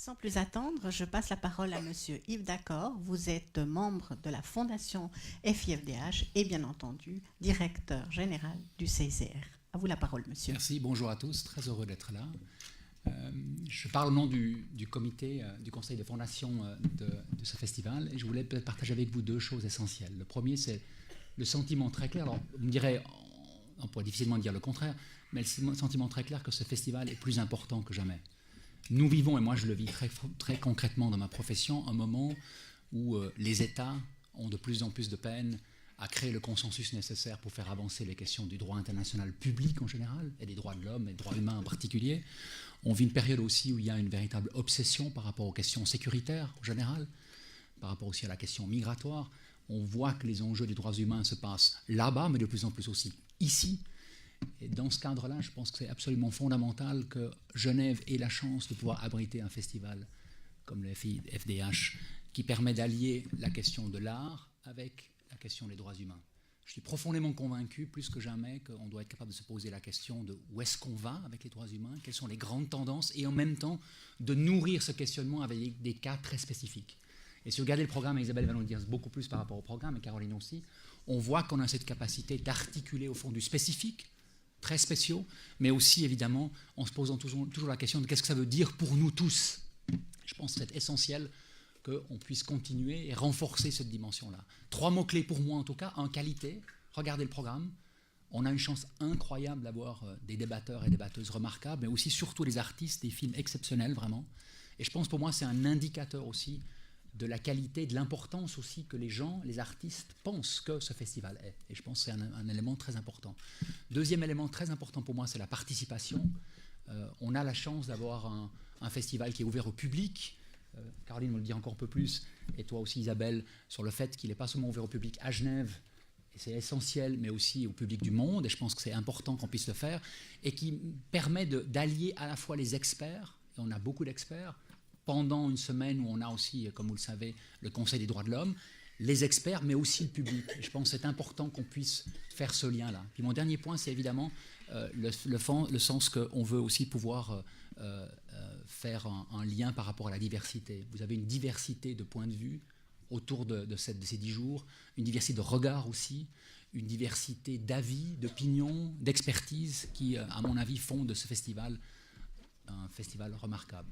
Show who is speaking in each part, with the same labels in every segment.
Speaker 1: Sans plus attendre, je passe la parole à Monsieur Yves D'accord. Vous êtes membre de la Fondation FIFDH et bien entendu directeur général du CICR. À vous la parole, monsieur.
Speaker 2: Merci, bonjour à tous, très heureux d'être là. Je parle au nom du comité, du conseil de fondation de ce festival et je voulais peut-être partager avec vous deux choses essentielles. Le premier, c'est le sentiment très clair. Alors, vous me direz, on pourrait difficilement dire le contraire, mais le sentiment très clair que ce festival est plus important que jamais. Nous vivons, et moi je le vis très concrètement dans ma profession, un moment où les États ont de plus en plus de peine à créer le consensus nécessaire pour faire avancer les questions du droit international public en général, et des droits de l'homme et des droits humains en particulier. On vit une période aussi où il y a une véritable obsession par rapport aux questions sécuritaires en général, par rapport aussi à la question migratoire. On voit que les enjeux des droits humains se passent là-bas, mais de plus en plus aussi ici. Et dans ce cadre-là, je pense que c'est absolument fondamental que Genève ait la chance de pouvoir abriter un festival comme le FIFDH qui permet d'allier la question de l'art avec la question des droits humains. Je suis profondément convaincu, plus que jamais, qu'on doit être capable de se poser la question de où est-ce qu'on va avec les droits humains, quelles sont les grandes tendances, et en même temps de nourrir ce questionnement avec des cas très spécifiques. Et si vous regardez le programme, Isabelle va nous dire beaucoup plus par rapport au programme, et Caroline aussi, on voit qu'on a cette capacité d'articuler au fond du spécifique, très spéciaux, mais aussi évidemment en se posant toujours la question de qu'est-ce que ça veut dire pour nous tous. Je pense que c'est essentiel qu'on puisse continuer et renforcer cette dimension-là. 3 mots-clés pour moi en tout cas. Un, qualité. Regardez le programme. On a une chance incroyable d'avoir des débatteurs et débatteuses remarquables, mais aussi surtout des artistes, des films exceptionnels vraiment. Et je pense pour moi c'est un indicateur aussi de la qualité, de l'importance aussi que les gens, les artistes pensent que ce festival est. Et je pense que c'est un élément très important. Deuxième élément très important pour moi, c'est la participation. On a la chance d'avoir un festival qui est ouvert au public. Caroline me le dit encore un peu plus, et toi aussi Isabelle, sur le fait qu'il n'est pas seulement ouvert au public à Genève, et c'est essentiel, mais aussi au public du monde, et je pense que c'est important qu'on puisse le faire, et qui permet d'allier à la fois les experts, et on a beaucoup d'experts, pendant une semaine où on a aussi, comme vous le savez, le Conseil des droits de l'homme, les experts, mais aussi le public. Et je pense que c'est important qu'on puisse faire ce lien-là. Puis mon dernier point, c'est évidemment le sens qu'on veut aussi pouvoir faire un lien par rapport à la diversité. Vous avez une diversité de points de vue autour de ces 10 jours, une diversité de regards aussi, une diversité d'avis, d'opinions, d'expertise qui, à mon avis, font de ce festival un festival remarquable.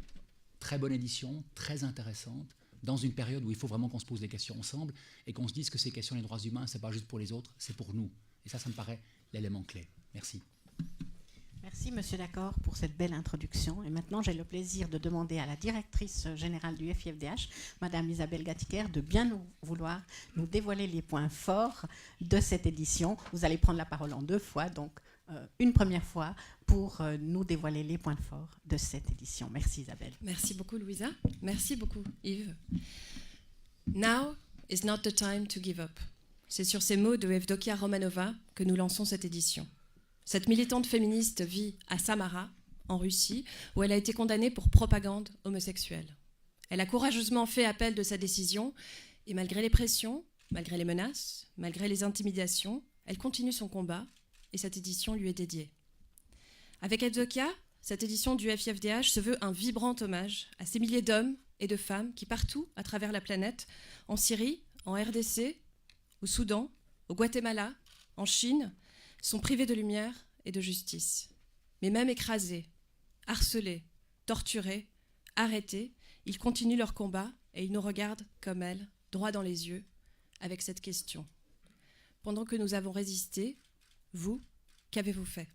Speaker 2: Très bonne édition, très intéressante, dans une période où il faut vraiment qu'on se pose des questions ensemble et qu'on se dise que ces questions des droits humains, ce n'est pas juste pour les autres, c'est pour nous. Et ça me paraît l'élément clé. Merci.
Speaker 1: Merci, monsieur D'accord, pour cette belle introduction. Et maintenant, j'ai le plaisir de demander à la directrice générale du FIFDH, madame Isabelle Gatiquer, de bien vouloir nous dévoiler les points forts de cette édition. Vous allez prendre la parole en 2 fois, donc une première fois pour nous dévoiler les points forts de cette édition. Merci Isabelle.
Speaker 3: Merci beaucoup Louisa. Merci beaucoup Yves. Now is not the time to give up. C'est sur ces mots de Evdokia Romanova que nous lançons cette édition. Cette militante féministe vit à Samara, en Russie, où elle a été condamnée pour propagande homosexuelle. Elle a courageusement fait appel de sa décision et malgré les pressions, malgré les menaces, malgré les intimidations, elle continue son combat et cette édition lui est dédiée. Avec Evdokia, cette édition du FIFDH se veut un vibrant hommage à ces milliers d'hommes et de femmes qui, partout à travers la planète, en Syrie, en RDC, au Soudan, au Guatemala, en Chine, sont privés de lumière et de justice. Mais même écrasés, harcelés, torturés, arrêtés, ils continuent leur combat et ils nous regardent comme elles, droit dans les yeux, avec cette question. Pendant que nous avons résisté, vous, qu'avez-vous fait ?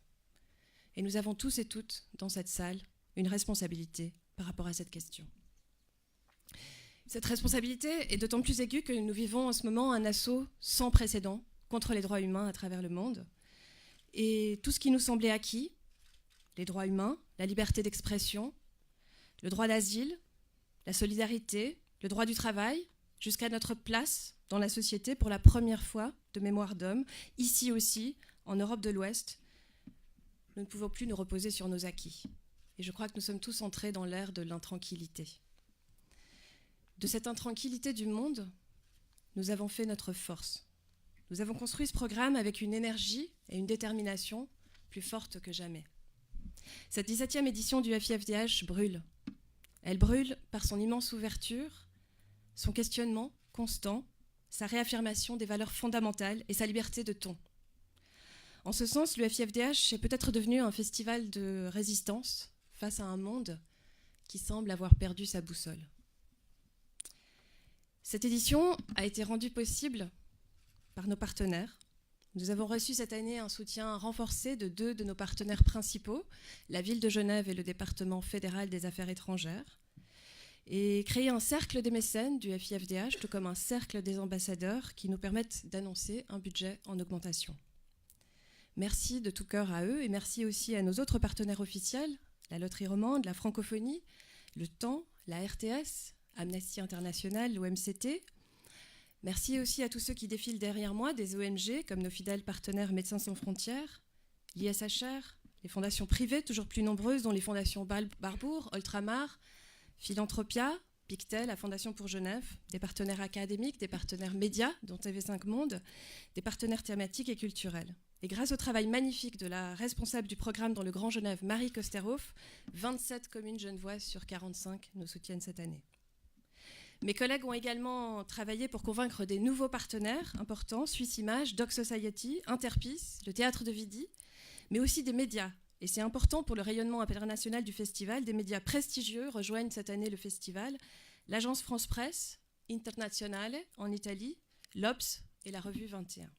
Speaker 3: Et nous avons tous et toutes, dans cette salle, une responsabilité par rapport à cette question. Cette responsabilité est d'autant plus aiguë que nous vivons en ce moment un assaut sans précédent contre les droits humains à travers le monde. Et tout ce qui nous semblait acquis, les droits humains, la liberté d'expression, le droit d'asile, la solidarité, le droit du travail, jusqu'à notre place dans la société pour la première fois de mémoire d'homme, ici aussi, en Europe de l'Ouest, nous ne pouvons plus nous reposer sur nos acquis. Et je crois que nous sommes tous entrés dans l'ère de l'intranquillité. De cette intranquillité du monde, nous avons fait notre force. Nous avons construit ce programme avec une énergie et une détermination plus fortes que jamais. Cette 17e édition du FIFDH brûle. Elle brûle par son immense ouverture, son questionnement constant, sa réaffirmation des valeurs fondamentales et sa liberté de ton. En ce sens, le FIFDH est peut-être devenu un festival de résistance face à un monde qui semble avoir perdu sa boussole. Cette édition a été rendue possible par nos partenaires. Nous avons reçu cette année un soutien renforcé de 2 de nos partenaires principaux, la ville de Genève et le département fédéral des affaires étrangères, et créé un cercle des mécènes du FIFDH, tout comme un cercle des ambassadeurs qui nous permettent d'annoncer un budget en augmentation. Merci de tout cœur à eux et merci aussi à nos autres partenaires officiels, la Loterie Romande, la Francophonie, le Temps, la RTS, Amnesty International, l'OMCT. Merci aussi à tous ceux qui défilent derrière moi, des ONG comme nos fidèles partenaires Médecins sans frontières, l'ISHR, les fondations privées toujours plus nombreuses dont les fondations Barbour, Ultramar, Philanthropia, Pictet, la Fondation pour Genève, des partenaires académiques, des partenaires médias dont TV5 Monde, des partenaires thématiques et culturels. Et grâce au travail magnifique de la responsable du programme dans le Grand Genève, Marie Kosterhoff, 27 communes genevoises sur 45 nous soutiennent cette année. Mes collègues ont également travaillé pour convaincre des nouveaux partenaires importants, Suisse Image, Doc Society, Interpis, le Théâtre de Vidi, mais aussi des médias. Et c'est important pour le rayonnement international du festival. Des médias prestigieux rejoignent cette année le festival. L'agence France Presse, Internazionale en Italie, l'Obs et la revue 21.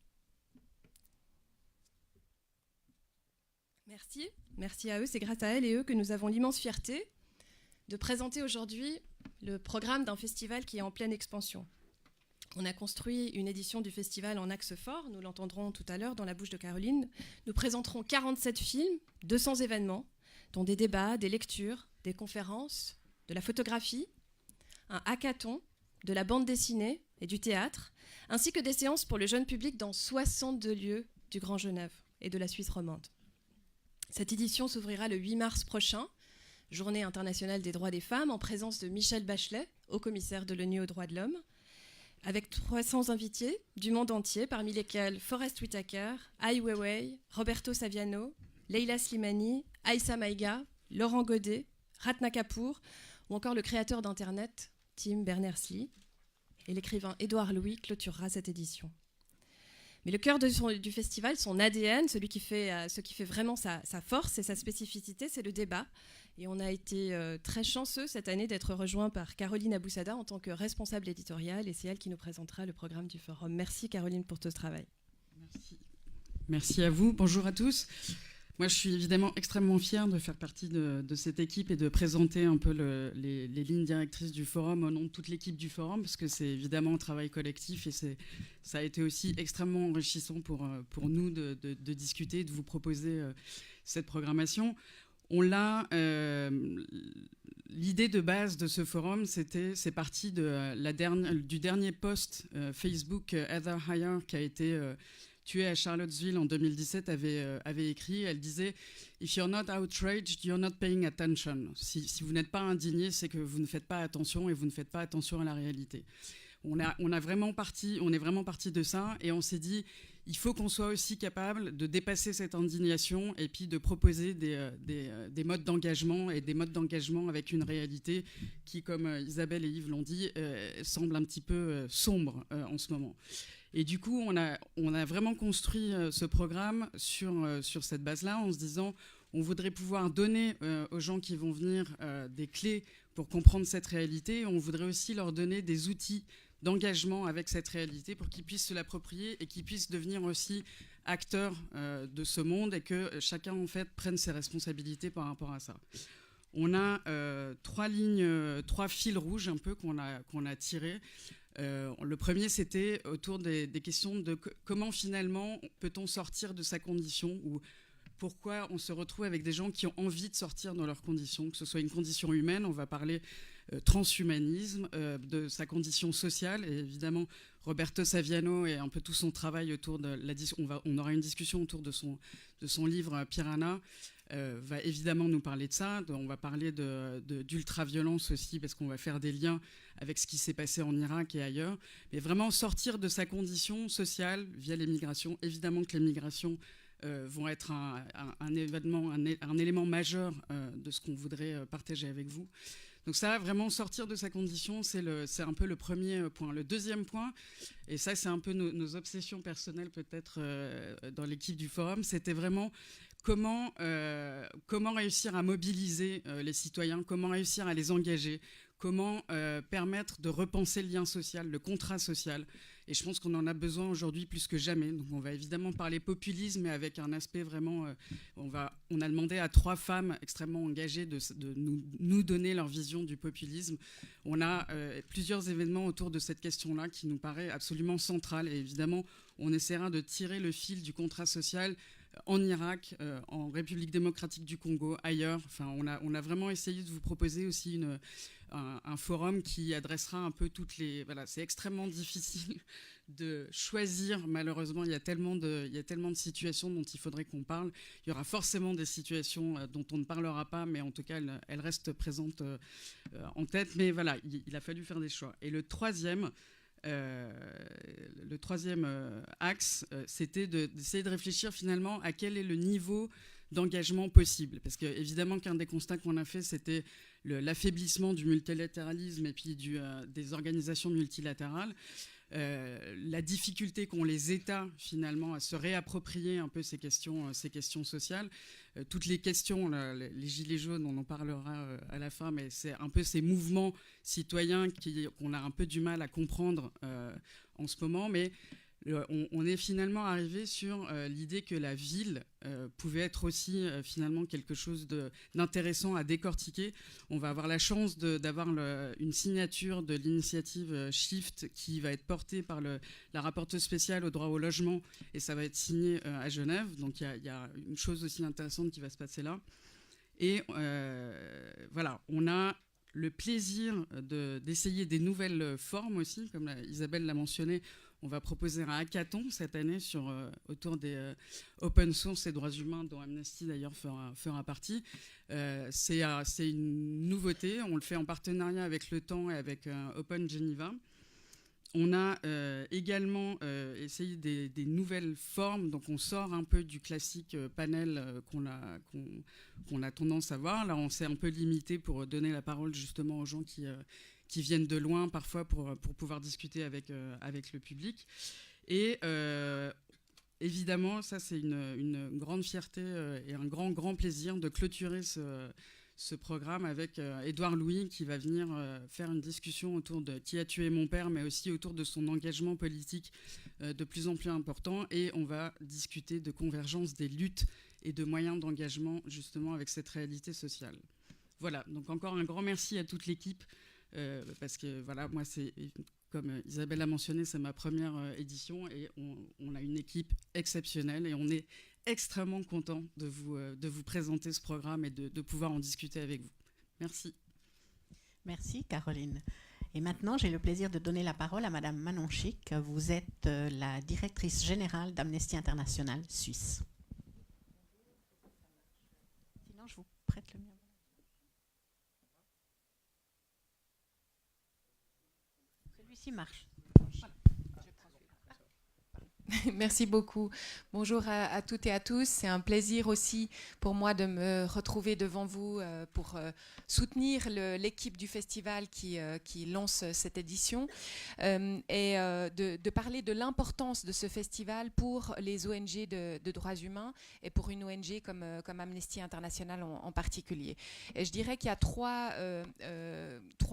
Speaker 3: Merci à eux. C'est grâce à elles et eux que nous avons l'immense fierté de présenter aujourd'hui le programme d'un festival qui est en pleine expansion. On a construit une édition du festival en axe fort, nous l'entendrons tout à l'heure dans la bouche de Caroline. Nous présenterons 47 films, 200 événements, dont des débats, des lectures, des conférences, de la photographie, un hackathon, de la bande dessinée et du théâtre, ainsi que des séances pour le jeune public dans 62 lieux du Grand Genève et de la Suisse romande. Cette édition s'ouvrira le 8 mars prochain, Journée internationale des droits des femmes, en présence de Michelle Bachelet, haut-commissaire de l'ONU aux droits de l'homme, avec 300 invités du monde entier, parmi lesquels Forest Whitaker, Ai Weiwei, Roberto Saviano, Leila Slimani, Aïssa Maïga, Laurent Godet, Ratna Kapoor, ou encore le créateur d'Internet, Tim Berners-Lee, et l'écrivain Édouard Louis clôturera cette édition. Mais le cœur du festival, son ADN, ce qui fait vraiment sa force et sa spécificité, c'est le débat. Et on a été très chanceux cette année d'être rejoint par Caroline Aboussada en tant que responsable éditoriale, et c'est elle qui nous présentera le programme du forum. Merci Caroline pour tout ce travail.
Speaker 4: Merci à vous. Bonjour à tous. Moi, je suis évidemment extrêmement fière de faire partie de cette équipe et de présenter un peu les lignes directrices du forum au nom de toute l'équipe du forum, parce que c'est évidemment un travail collectif et ça a été aussi extrêmement enrichissant pour nous de discuter, de vous proposer cette programmation. L'idée de base de ce forum, c'est parti du dernier post Facebook Heather Heyer qui a été tuée à Charlottesville en 2017, avait écrit, elle disait « If you're not outraged, you're not paying attention ». Si vous n'êtes pas indigné, c'est que vous ne faites pas attention et vous ne faites pas attention à la réalité. On est vraiment parti de ça et on s'est dit il faut qu'on soit aussi capable de dépasser cette indignation et puis de proposer des modes d'engagement et des modes d'engagement avec une réalité qui, comme Isabelle et Yves l'ont dit, semble un petit peu sombre en ce moment. Et du coup, on a vraiment construit ce programme sur cette base-là en se disant on voudrait pouvoir donner aux gens qui vont venir des clés pour comprendre cette réalité. On voudrait aussi leur donner des outils d'engagement avec cette réalité pour qu'ils puissent se l'approprier et qu'ils puissent devenir aussi acteurs de ce monde et que chacun en fait prenne ses responsabilités par rapport à ça. On a trois fils rouges un peu qu'on a tirés. Le premier, c'était autour des questions de comment finalement peut-on sortir de sa condition ou pourquoi on se retrouve avec des gens qui ont envie de sortir de leurs conditions, que ce soit une condition humaine, on va parler transhumanisme, de sa condition sociale, et évidemment Roberto Saviano et un peu tout son travail autour de on aura une discussion autour de son livre Piranha, va évidemment nous parler de ça. On va parler d'ultra-violence aussi, parce qu'on va faire des liens avec ce qui s'est passé en Irak et ailleurs, mais vraiment sortir de sa condition sociale via les migrations. Évidemment que les migrations vont être un élément majeur de ce qu'on voudrait partager avec vous. Donc ça, vraiment sortir de sa condition, c'est un peu le premier point. Le deuxième point, et ça c'est un peu nos obsessions personnelles peut-être dans l'équipe du forum, c'était vraiment comment réussir à mobiliser les citoyens, comment réussir à les engager, comment permettre de repenser le lien social, le contrat social. Et je pense qu'on en a besoin aujourd'hui plus que jamais. Donc on va évidemment parler populisme, mais avec un aspect vraiment... on a demandé à 3 femmes extrêmement engagées de nous donner leur vision du populisme. On a plusieurs événements autour de cette question-là qui nous paraît absolument centrale. Et évidemment, on essaiera de tirer le fil du contrat social en Irak, en République démocratique du Congo, ailleurs. Enfin, on a vraiment essayé de vous proposer aussi un forum qui adressera un peu toutes les... Voilà, c'est extrêmement difficile de choisir. Malheureusement, il y a tellement de situations dont il faudrait qu'on parle. Il y aura forcément des situations dont on ne parlera pas, mais en tout cas, elles restent présentes en tête. Mais voilà, il a fallu faire des choix. Et le troisième axe, c'était d'essayer de réfléchir finalement à quel est le niveau d'engagement possible. Parce que évidemment qu'un des constats qu'on a fait, c'était l'affaiblissement du multilatéralisme et puis des organisations multilatérales. La difficulté qu'ont les États finalement à se réapproprier un peu ces questions sociales. Toutes les questions, les gilets jaunes, on en parlera à la fin, mais c'est un peu ces mouvements citoyens qu'on a un peu du mal à comprendre en ce moment. Mais on est finalement arrivé sur l'idée que la ville pouvait être aussi finalement quelque chose d'intéressant à décortiquer. On va avoir la chance d'avoir une signature de l'initiative Shift qui va être portée par la rapporteuse spéciale au droit au logement, et ça va être signé à Genève. Donc il y a une chose aussi intéressante qui va se passer là. Et voilà, on a le plaisir d'essayer des nouvelles formes aussi, comme Isabelle l'a mentionné. On va proposer un hackathon cette année autour des open source et droits humains, dont Amnesty d'ailleurs fera partie. C'est une nouveauté. On le fait en partenariat avec Le Temps et avec Open Geneva. On a également essayé des nouvelles formes. Donc on sort un peu du classique panel qu'on a tendance à voir. Là, on s'est un peu limité pour donner la parole justement aux gens qui viennent de loin parfois pour pouvoir discuter avec le public. Et évidemment, ça c'est une grande fierté et un grand plaisir de clôturer ce programme avec Édouard Louis qui va venir faire une discussion autour de Qui a tué mon père, mais aussi autour de son engagement politique de plus en plus important. Et on va discuter de convergence des luttes et de moyens d'engagement justement avec cette réalité sociale. Voilà, donc encore un grand merci à toute l'équipe. Parce que voilà, moi c'est, comme Isabelle a mentionné, c'est ma première édition et on a une équipe exceptionnelle et on est extrêmement content de vous présenter ce programme et de pouvoir en discuter avec vous. Merci.
Speaker 1: Merci Caroline. Et maintenant, j'ai le plaisir de donner la parole à Madame Manon Chic. Vous êtes la directrice générale d'Amnesty International Suisse. Sinon, je vous prête le mien. Celui-ci marche. Voilà.
Speaker 5: Merci beaucoup. Bonjour à toutes et à tous. C'est un plaisir aussi pour moi de me retrouver devant vous pour soutenir l'équipe du festival qui lance cette édition et de parler de l'importance de ce festival pour les ONG de droits humains et pour une ONG comme Amnesty International en particulier. Et je dirais qu'il y a trois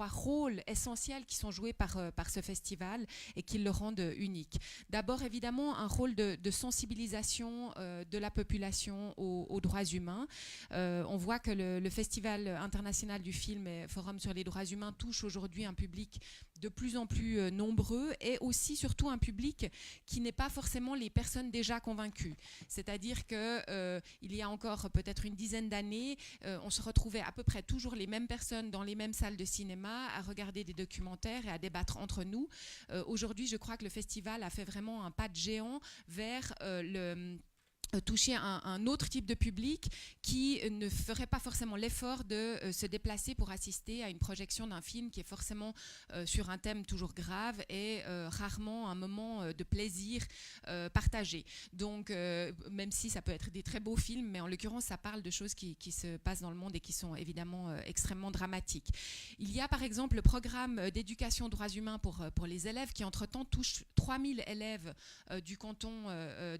Speaker 5: rôles essentiels qui sont joués par ce festival et qui le rendent unique. D'abord, évidemment, un rôle de sensibilisation de la population aux droits humains. On voit que le Festival international du film et Forum sur les droits humains touche aujourd'hui un public de plus en plus nombreux et aussi surtout un public qui n'est pas forcément les personnes déjà convaincues. C'est-à-dire qu'il y a encore peut-être une dizaine d'années, on se retrouvait à peu près toujours les mêmes personnes dans les mêmes salles de cinéma à regarder des documentaires et à débattre entre nous. Aujourd'hui, je crois que le festival a fait vraiment un pas de géant vers toucher un autre type de public qui ne ferait pas forcément l'effort de se déplacer pour assister à une projection d'un film qui est forcément sur un thème toujours grave et rarement un moment de plaisir partagé. Donc, même si ça peut être des très beaux films, mais en l'occurrence, ça parle de choses qui se passent dans le monde et qui sont évidemment extrêmement dramatiques. Il y a par exemple le programme d'éducation aux droits humains pour les élèves qui entre-temps touche 3000 élèves du canton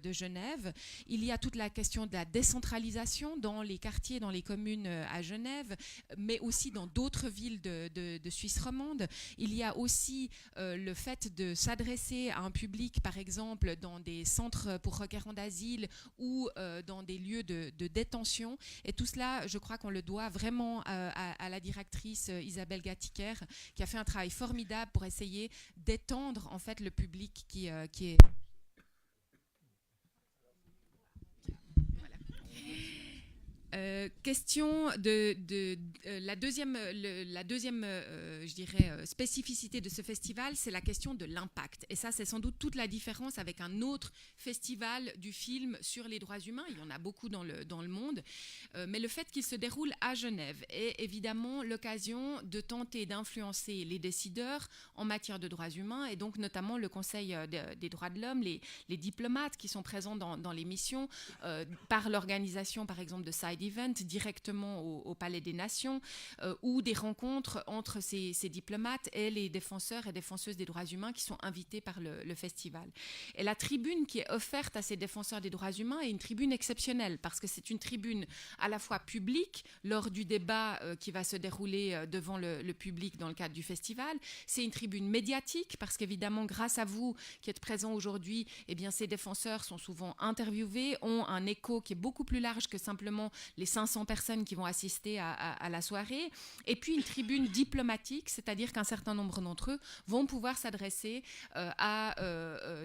Speaker 5: de Genève. Il y a toute la question de la décentralisation dans les quartiers, dans les communes à Genève, mais aussi dans d'autres villes de Suisse romande. Il y a aussi le fait de s'adresser à un public, par exemple, dans des centres pour requérants d'asile ou dans des lieux de détention. Et tout cela, je crois qu'on le doit vraiment à la directrice Isabelle Gatiker, qui a fait un travail formidable pour essayer d'étendre en fait le public qui est... Question de la deuxième je dirais, spécificité de ce festival, c'est la question de l'impact. Et ça, c'est sans doute toute la différence avec un autre festival du film sur les droits humains. Il y en a beaucoup dans le monde. Mais le fait qu'il se déroule à Genève est évidemment l'occasion de tenter d'influencer les décideurs en matière de droits humains, et donc notamment le Conseil des droits de l'homme, les diplomates qui sont présents dans les missions, par l'organisation, par exemple, de Side Event directement au Palais des Nations, ou des rencontres entre ces diplomates et les défenseurs et défenseuses des droits humains qui sont invités par le festival. Et la tribune qui est offerte à ces défenseurs des droits humains est une tribune exceptionnelle, parce que c'est une tribune à la fois publique, lors du débat qui va se dérouler devant le public dans le cadre du festival. C'est une tribune médiatique, parce qu'évidemment, grâce à vous qui êtes présents aujourd'hui, eh bien, ces défenseurs sont souvent interviewés, ont un écho qui est beaucoup plus large que simplement les 500 personnes qui vont assister à la soirée. Et puis une tribune diplomatique, c'est-à-dire qu'un certain nombre d'entre eux vont pouvoir s'adresser à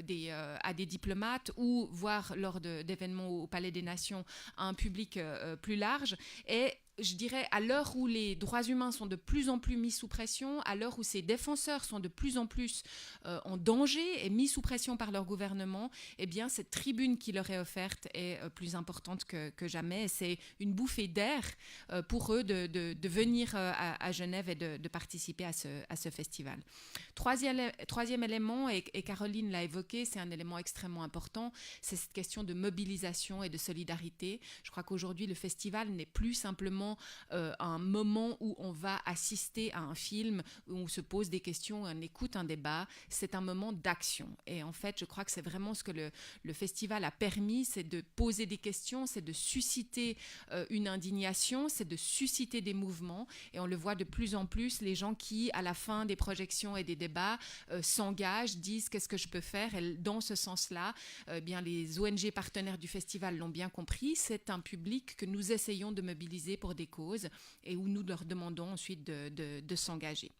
Speaker 5: des diplomates, ou voir lors d'événements au Palais des Nations à un public plus large. Et je dirais, à l'heure où les droits humains sont de plus en plus mis sous pression, à l'heure où ces défenseurs sont de plus en plus en danger et mis sous pression par leur gouvernement, eh bien, cette tribune qui leur est offerte est plus importante que jamais. C'est une bouffée d'air pour eux de venir à Genève et de participer à ce festival. Troisième élément, et Caroline l'a évoqué, c'est un élément extrêmement important, c'est cette question de mobilisation et de solidarité. Je crois qu'aujourd'hui, le festival n'est plus simplement un moment où on va assister à un film, où on se pose des questions, on écoute un débat. C'est un moment d'action. Et en fait, je crois que c'est vraiment ce que le festival a permis, c'est de poser des questions, c'est de susciter une indignation, c'est de susciter des mouvements. Et on le voit de plus en plus, les gens qui, à la fin des projections et des débats, s'engagent, disent qu'est-ce que je peux faire. Et dans ce sens-là, bien, les ONG partenaires du festival l'ont bien compris. C'est un public que nous essayons de mobiliser pour des causes, et où nous leur demandons ensuite de s'engager.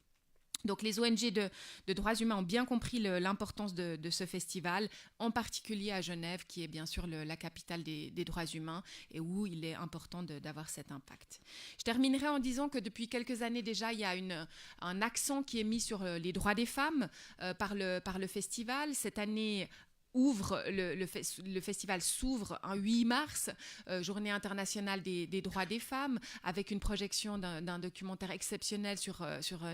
Speaker 5: Donc les ONG de droits humains ont bien compris l'importance de ce festival, en particulier à Genève, qui est bien sûr la capitale des droits humains, et où il est important d'avoir cet impact. Je terminerai en disant que depuis quelques années déjà, il y a un accent qui est mis sur les droits des femmes par le festival. Cette année, le festival s'ouvre un 8 mars, journée internationale des droits des femmes, avec une projection d'un documentaire exceptionnel sur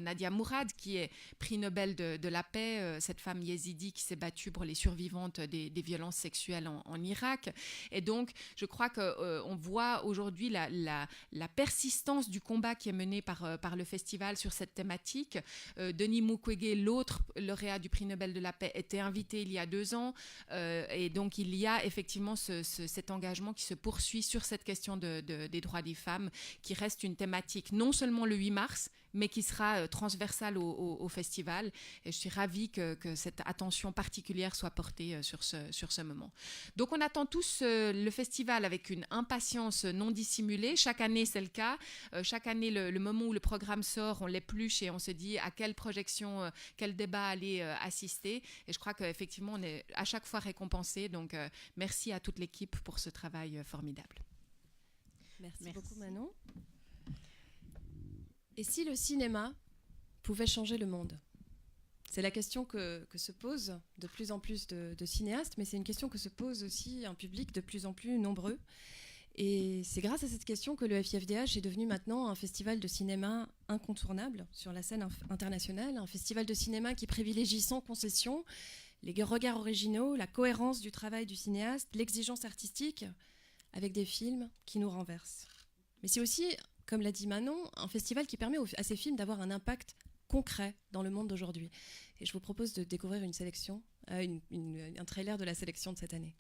Speaker 5: Nadia Mourad, qui est prix Nobel de la paix, cette femme yézidi qui s'est battue pour les survivantes des violences sexuelles en Irak. Et donc, je crois qu'on voit aujourd'hui la persistance du combat qui est mené par le festival sur cette thématique. Denis Mukwege, l'autre lauréat du prix Nobel de la paix, était invité il y a 2 ans. Et donc il y a effectivement cet engagement qui se poursuit sur cette question des droits des femmes, qui reste une thématique non seulement le 8 mars, mais qui sera transversale au festival. Et je suis ravie que cette attention particulière soit portée sur ce moment. Donc on attend tous le festival avec une impatience non dissimulée. Chaque année, c'est le cas. Chaque année, le moment où le programme sort, on l'épluche et on se dit à quelle projection, quel débat aller assister. Et je crois qu'effectivement, on est à chaque fois récompensé. Donc merci à toute l'équipe pour ce travail formidable.
Speaker 3: Merci beaucoup, Manon. Et si le cinéma pouvait changer le monde ? C'est la question que se posent de plus en plus de cinéastes, mais c'est une question que se pose aussi un public de plus en plus nombreux. Et c'est grâce à cette question que le FIFDH est devenu maintenant un festival de cinéma incontournable sur la scène internationale, un festival de cinéma qui privilégie sans concession les regards originaux, la cohérence du travail du cinéaste, l'exigence artistique, avec des films qui nous renversent. Mais c'est aussi, comme l'a dit Manon, un festival qui permet à ces films d'avoir un impact concret dans le monde d'aujourd'hui. Et je vous propose de découvrir une sélection, un trailer de la sélection de cette année.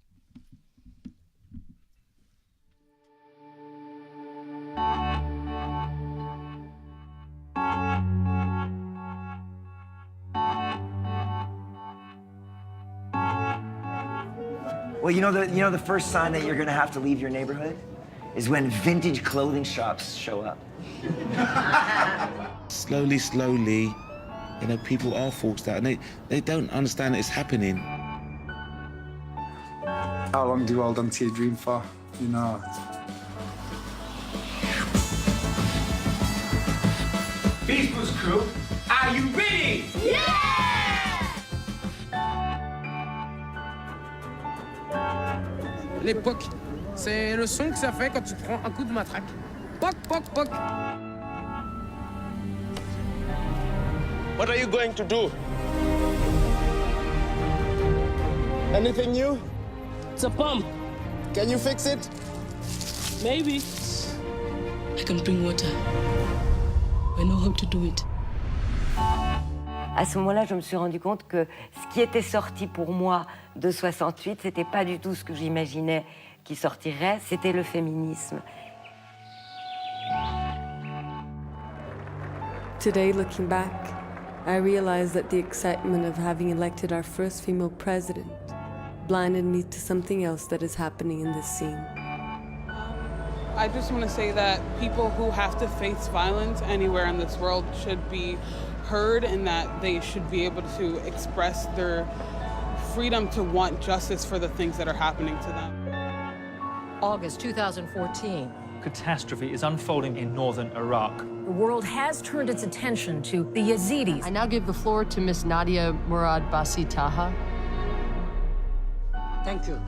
Speaker 6: Well, you know the first sign that you're gonna have to leave your neighborhood is when vintage clothing shops show up.
Speaker 7: Slowly, you know, people are forced out, and they don't understand that it's happening.
Speaker 8: How long do you hold on to your dream for? You know.
Speaker 6: Beast Boost crew, are you ready?
Speaker 9: L'époque, c'est le son que ça fait quand tu prends un coup de matraque. Poc, poc, poc.
Speaker 10: What are you going to do? Anything new?
Speaker 9: It's a pump.
Speaker 10: Can you fix it?
Speaker 9: Maybe.
Speaker 11: I can bring water. I know how to do it.
Speaker 12: À ce moment-là, je me suis rendu compte que ce qui était sorti pour moi de 68, c'était pas du tout ce que j'imaginais qui sortirait, c'était le féminisme.
Speaker 13: Today, looking back, I realized that the excitement of having elected our first female president blinded me to something else that is happening in this scene.
Speaker 14: I just want to say that people who have to face violence anywhere in this world should be heard, and that they should be able to express their freedom to want justice for the things that are happening to them.
Speaker 15: August 2014.
Speaker 16: Catastrophe is unfolding in northern Iraq.
Speaker 15: The world has turned its attention to the Yazidis.
Speaker 17: I now give the floor to Miss Nadia Murad Basi Taha.
Speaker 9: Thank you.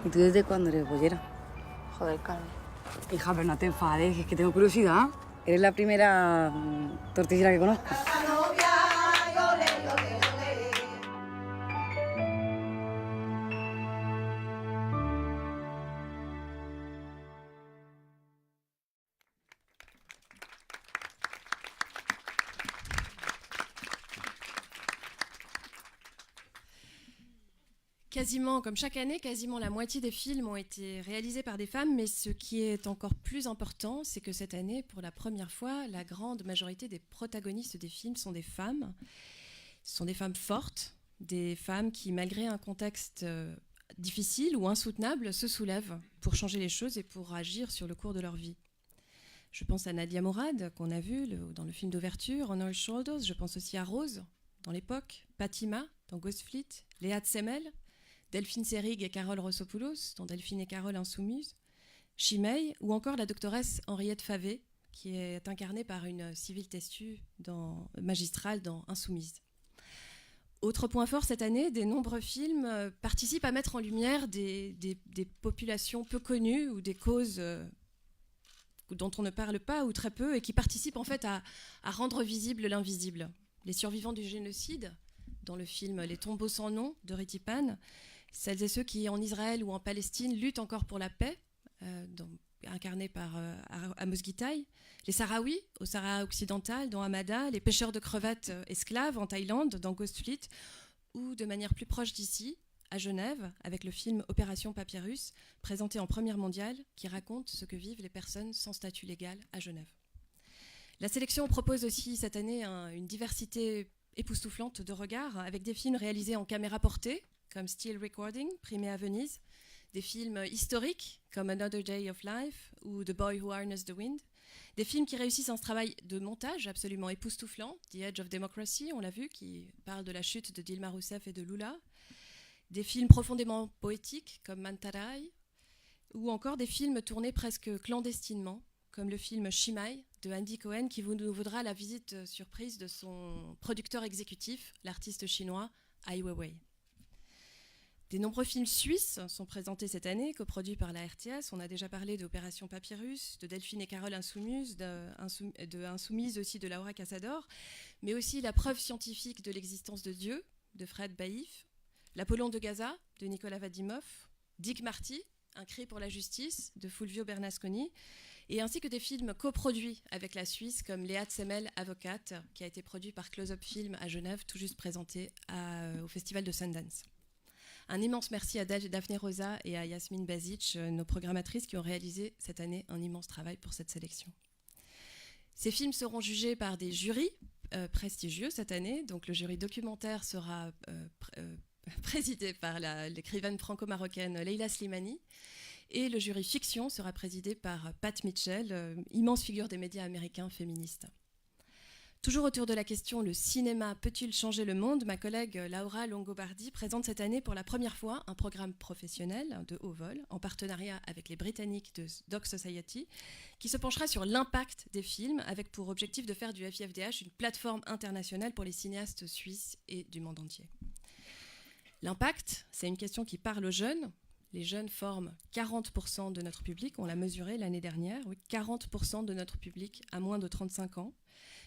Speaker 18: ¿Y tú desde cuándo eres bollera?
Speaker 19: Joder, Carmen.
Speaker 18: Hija, pero no te enfades, es que tengo curiosidad. Eres la primera tortillera que conozco.
Speaker 3: Quasiment, comme chaque année, quasiment la moitié des films ont été réalisés par des femmes, mais ce qui est encore plus important, c'est que cette année, pour la première fois, la grande majorité des protagonistes des films sont des femmes. Ce sont des femmes fortes, des femmes qui, malgré un contexte difficile ou insoutenable, se soulèvent pour changer les choses et pour agir sur le cours de leur vie. Je pense à Nadia Morad, qu'on a vu dans le film d'ouverture, On Our Shoulders. Je pense aussi à Rose, dans l'époque, Fatima, dans Ghost Fleet, Léa Tsemel, Delphine Seyrig et Carole Rossopoulos, dans Delphine et Carole Insoumises, Chimay, ou encore la doctoresse Henriette Favé, qui est incarnée par une Civile Testu magistrale dans Insoumise. Autre point fort cette année, des nombreux films participent à mettre en lumière des populations peu connues ou des causes dont on ne parle pas ou très peu et qui participent en fait à rendre visible l'invisible. Les survivants du génocide, dans le film Les tombeaux sans nom de Ritipan, celles et ceux qui, en Israël ou en Palestine, luttent encore pour la paix, incarnés par Amos Gitaï, les Sahraouis au Sahara occidental, dans Hamada, les pêcheurs de crevettes esclaves en Thaïlande, dans Ghost Fleet, ou de manière plus proche d'ici, à Genève, avec le film Opération Papyrus, présenté en première mondiale, qui raconte ce que vivent les personnes sans statut légal à Genève. La sélection propose aussi cette année une diversité époustouflante de regards, avec des films réalisés en caméra portée, comme Still Recording, primé à Venise, des films historiques, comme Another Day of Life ou The Boy Who Harnessed the Wind, Des films qui réussissent un travail de montage absolument époustouflant, The Edge of Democracy, on l'a vu, qui parle de la chute de Dilma Rousseff et de Lula. Des films profondément poétiques, comme Mantarai, ou encore des films tournés presque clandestinement, comme le film Shimai de Andy Cohen, qui nous vaudra la visite surprise de son producteur exécutif, l'artiste chinois Ai Weiwei. Des nombreux films suisses sont présentés cette année, coproduits par la RTS. On a déjà parlé d'Opération Papyrus, de Delphine et Carole Insoumises, de Insoumise aussi de Laura Casador, mais aussi La preuve scientifique de l'existence de Dieu de Fred Baïf, L'Apollon de Gaza de Nicolas Vadimov, Dick Marty, Un cri pour la justice de Fulvio Bernasconi, et ainsi que des films coproduits avec la Suisse comme Léa Tsemel, avocate, qui a été produit par Close Up Film à Genève, tout juste présenté au Festival de Sundance. Un immense merci à Daphne Rosa et à Yasmine Bazic, nos programmatrices, qui ont réalisé cette année un immense travail pour cette sélection. Ces films seront jugés par des jurys prestigieux cette année. Donc le jury documentaire sera présidé par l'écrivaine franco-marocaine Leila Slimani. Et le jury fiction sera présidé par Pat Mitchell, immense figure des médias américains féministes. Toujours autour de la question « Le cinéma peut-il changer le monde ?», ma collègue Laura Longobardi présente cette année pour la première fois un programme professionnel de haut vol en partenariat avec les Britanniques de Doc Society qui se penchera sur l'impact des films avec pour objectif de faire du FIFDH une plateforme internationale pour les cinéastes suisses et du monde entier. L'impact, c'est une question qui parle aux jeunes. Les jeunes forment 40% de notre public, on l'a mesuré l'année dernière, oui, 40% de notre public à moins de 35 ans.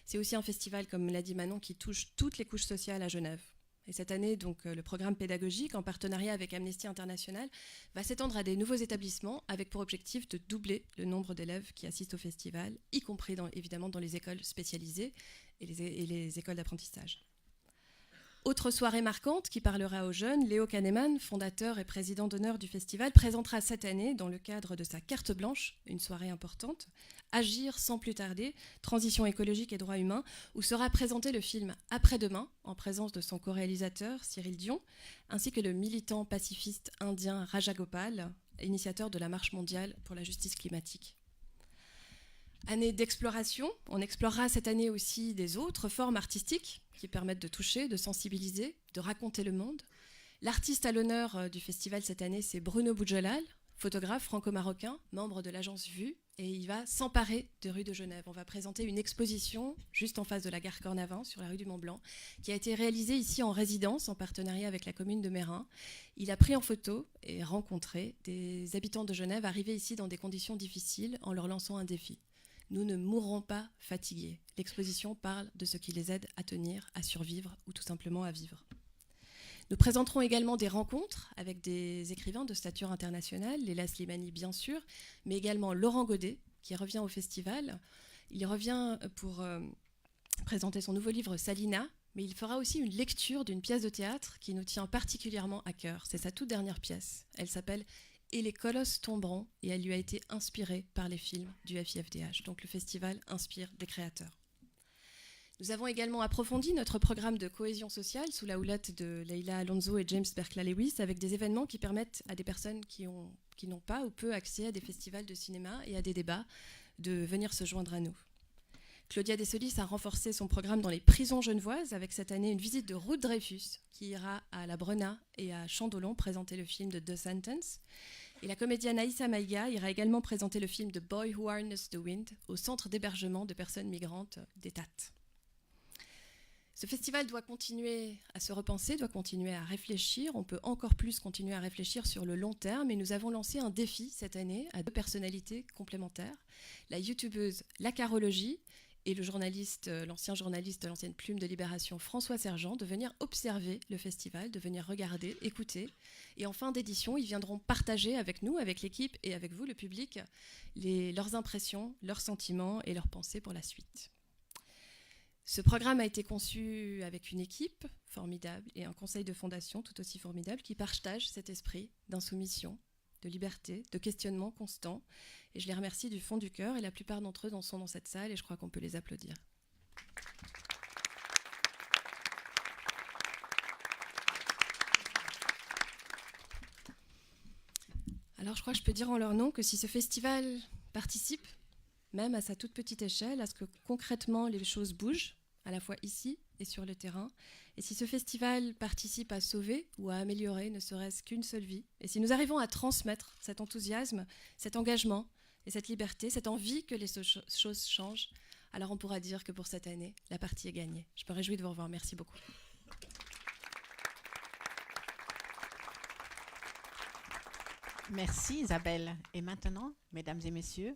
Speaker 3: C'est aussi un festival, comme l'a dit Manon, qui touche toutes les couches sociales à Genève. Et cette année, donc, le programme pédagogique, en partenariat avec Amnesty International, va s'étendre à des nouveaux établissements avec pour objectif de doubler le nombre d'élèves qui assistent au festival, y compris évidemment dans les écoles spécialisées et les écoles d'apprentissage. Autre soirée marquante qui parlera aux jeunes, Léo Kahneman, fondateur et président d'honneur du festival, présentera cette année, dans le cadre de sa carte blanche, une soirée importante, Agir sans plus tarder, transition écologique et droits humains, où sera présenté le film Après-demain, en présence de son co-réalisateur Cyril Dion, ainsi que le militant pacifiste indien Raja Gopal, initiateur de la marche mondiale pour la justice climatique. Année d'exploration, on explorera cette année aussi des autres formes artistiques qui permettent de toucher, de sensibiliser, de raconter le monde. L'artiste à l'honneur du festival cette année, c'est Bruno Boudjelal, photographe franco-marocain, membre de l'agence Vue, et il va s'emparer de rue de Genève. On va présenter une exposition juste en face de la gare Cornavin, sur la rue du Mont-Blanc, qui a été réalisée ici en résidence, en partenariat avec la commune de Meyrin. Il a pris en photo et rencontré des habitants de Genève arrivés ici dans des conditions difficiles en leur lançant un défi. Nous ne mourrons pas fatigués. L'exposition parle de ce qui les aide à tenir, à survivre ou tout simplement à vivre. Nous présenterons également des rencontres avec des écrivains de stature internationale, Léla Slimani bien sûr, mais également Laurent Godet qui revient au festival. Il revient pour présenter son nouveau livre Salina, mais il fera aussi une lecture d'une pièce de théâtre qui nous tient particulièrement à cœur. C'est sa toute dernière pièce. Elle s'appelle Et les colosses tomberont, et elle lui a été inspirée par les films du FIFDH. Donc le festival inspire des créateurs. Nous avons également approfondi notre programme de cohésion sociale sous la houlette de Leila Alonso et James Berkla-Lewis avec des événements qui permettent à des personnes qui n'ont pas ou peu accès à des festivals de cinéma et à des débats de venir se joindre à nous. Claudia Dessolis a renforcé son programme dans les prisons genevoises avec cette année une visite de Ruth Dreyfus qui ira à La Brena et à Chandolon présenter le film de The Sentence. Et la comédienne Aïssa Maïga ira également présenter le film The Boy Who Harnessed the Wind au centre d'hébergement de personnes migrantes d'État. Ce festival doit continuer à se repenser, doit continuer à réfléchir. On peut encore plus continuer à réfléchir sur le long terme et nous avons lancé un défi cette année à deux personnalités complémentaires, la youtubeuse La Carologie et l'ancien journaliste de l'ancienne Plume de Libération, François Sergent, de venir observer le festival, de venir regarder, écouter. Et en fin d'édition, ils viendront partager avec nous, avec l'équipe et avec vous, le public, leurs impressions, leurs sentiments et leurs pensées pour la suite. Ce programme a été conçu avec une équipe formidable et un conseil de fondation tout aussi formidable qui partage cet esprit d'insoumission, de liberté, de questionnement constant. Et je les remercie du fond du cœur et la plupart d'entre eux sont dans cette salle et je crois qu'on peut les applaudir. Alors je crois que je peux dire en leur nom que si ce festival participe, même à sa toute petite échelle, à ce que concrètement les choses bougent, à la fois ici et sur le terrain. Et si ce festival participe à sauver ou à améliorer ne serait-ce qu'une seule vie, et si nous arrivons à transmettre cet enthousiasme, cet engagement et cette liberté, cette envie que les choses changent, alors on pourra dire que pour cette année, la partie est gagnée. Je me réjouis de vous revoir. Merci beaucoup.
Speaker 1: Merci Isabelle. Et maintenant, mesdames et messieurs,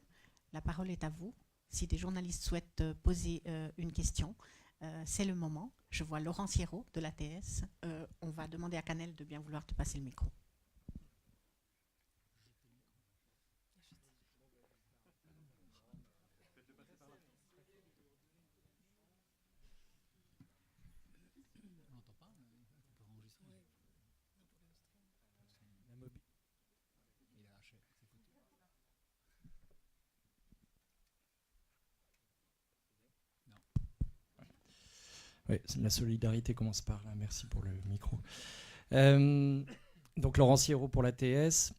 Speaker 1: la parole est à vous. Si des journalistes souhaitent poser une question, c'est le moment. Je vois Laurent Sierrault de l'ATS. On va demander à Canel de bien vouloir te passer le micro.
Speaker 19: Oui, la solidarité commence par là. Merci pour le micro. Donc Laurent Sierrault pour l'ATS.